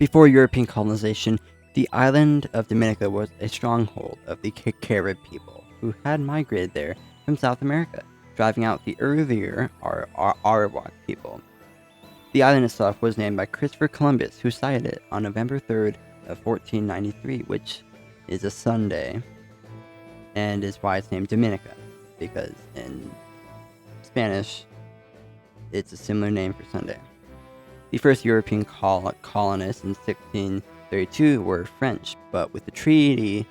Before European colonization, the island of Dominica was a stronghold of the Carib people, who had migrated there from South America, driving out the earlier Arawak people. The island itself was named by Christopher Columbus, who sighted it on November 3rd of 1493, which is a Sunday, and is why it's named Dominica, because in Spanish, it's a similar name for Sunday. The first European colonists in 1632 were French, but with the Treaty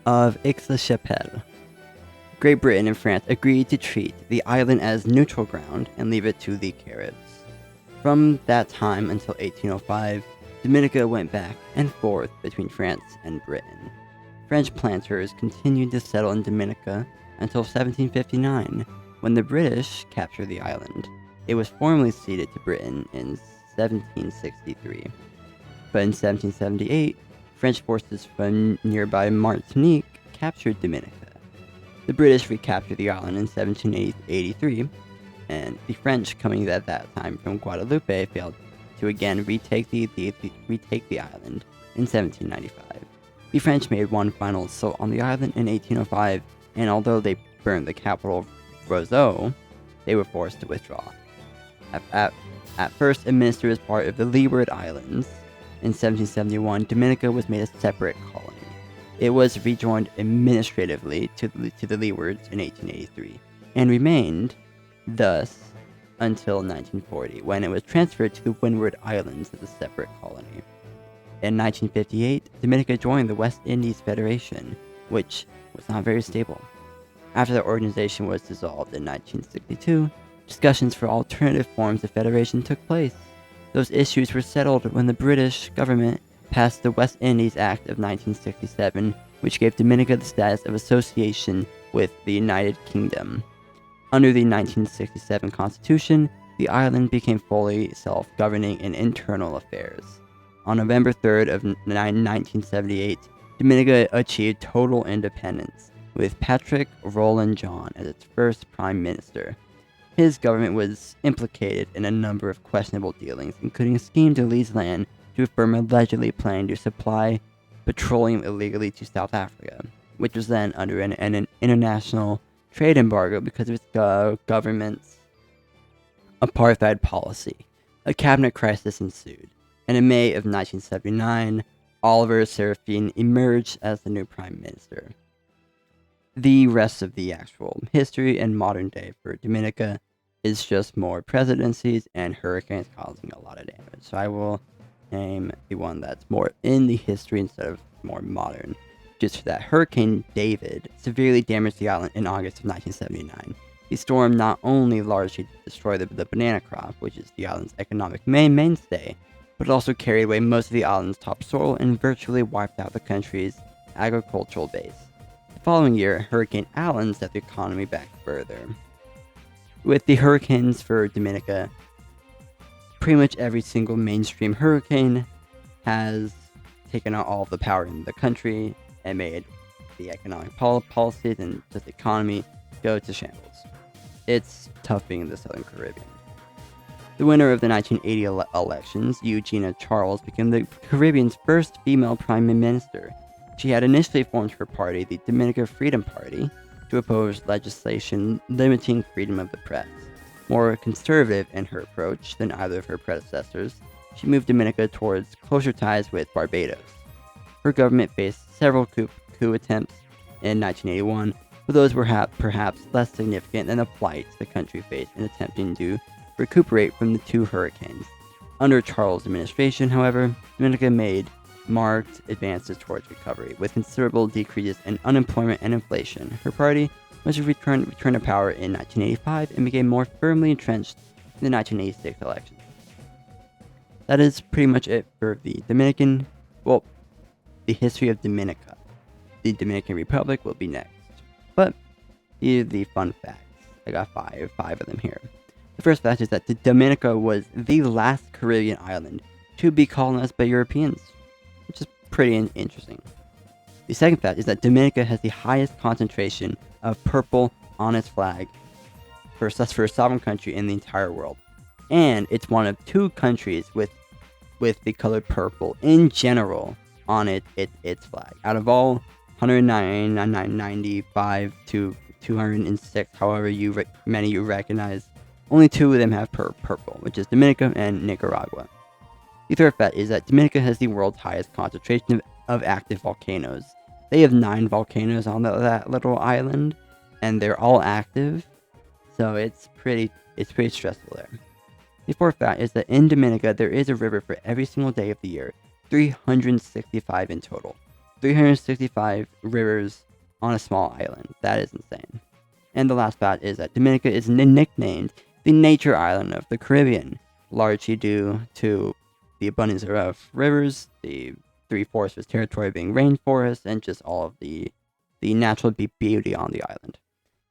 of Aix-la-Chapelle, Great Britain and France agreed to treat the island as neutral ground and leave it to the Caribs. From that time until 1805, Dominica went back and forth between France and Britain. French planters continued to settle in Dominica until 1759, when the British captured the island. It was formally ceded to Britain in 1763. But in 1778, French forces from nearby Martinique captured Dominica. The British recaptured the island in 1783, and the French, coming at that time from Guadeloupe, failed to again retake the island in 1795. The French made one final assault on the island in 1805, and although they burned the capital Roseau, they were forced to withdraw. At first administered as part of the Leeward Islands, in 1771, Dominica was made a separate colony. It was rejoined administratively to the Leewards in 1883, and remained thus until 1940, when it was transferred to the Windward Islands as a separate colony. In 1958, Dominica joined the West Indies Federation, which was not very stable. After the organization was dissolved in 1962, discussions for alternative forms of federation took place. Those issues were settled when the British government passed the West Indies Act of 1967, which gave Dominica the status of association with the United Kingdom. Under the 1967 Constitution, the island became fully self-governing in internal affairs. On November 3rd of 1978, Dominica achieved total independence, with Patrick Roland John as its first prime minister. His government was implicated in a number of questionable dealings, including a scheme to lease land to a firm allegedly planning to supply petroleum illegally to South Africa, which was then under an international trade embargo because of its government's apartheid policy. A cabinet crisis ensued, and in May of 1979, Oliver Serafine emerged as the new prime minister. The rest of the actual history and modern day for Dominica is just more presidencies and hurricanes causing a lot of damage. So I will name the one that's more in the history instead of more modern. Just for that, Hurricane David severely damaged the island in August of 1979. The storm not only largely destroyed the banana crop, which is the island's economic mainstay, but also carried away most of the island's topsoil and virtually wiped out the country's agricultural base. The following year, Hurricane Allen set the economy back further. With the hurricanes for Dominica, pretty much every single mainstream hurricane has taken out all of the power in the country and made the economic policies and just the economy go to shambles. It's tough being in the Southern Caribbean. The winner of the 1980 elections, Eugenia Charles, became the Caribbean's first female prime minister. She had initially formed her party, the Dominica Freedom Party, to oppose legislation limiting freedom of the press. More conservative in her approach than either of her predecessors, she moved Dominica towards closer ties with Barbados. Her government faced several coup attempts in 1981, but those were perhaps less significant than the plights the country faced in attempting to recuperate from the two hurricanes. Under Charles' administration, however, Dominica made marked advances towards recovery, with considerable decreases in unemployment and inflation. Her party was returned to power in 1985 and became more firmly entrenched in the 1986 elections. That is pretty much it for the history of Dominica. The Dominican Republic will be next. But here are the fun facts. I got five of them here. The first fact is that Dominica was the last Caribbean island to be colonized by Europeans, which is pretty interesting. The second fact is that Dominica has the highest concentration of purple on its flag for a sovereign country in the entire world. And it's one of two countries with with the color purple in general on its flag. Out of all 195 to 206, however many you recognize, only 2 of them have purple, which is Dominica and Nicaragua. The third fact is that Dominica has the world's highest concentration of active volcanoes. They have 9 volcanoes on that little island, and they're all active, so it's pretty stressful there. The fourth fact is that in Dominica, there is a river for every single day of the year, 365 in total. 365 rivers on a small island. That is insane. And the last fact is that Dominica is nicknamed the nature island of the Caribbean, largely due to the abundance of rivers, the 3/4 of its territory being rainforest, and just all of the natural beauty on the island.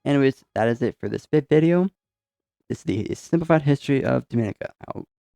Anyways, that is it for this video. This is the simplified history of Dominica.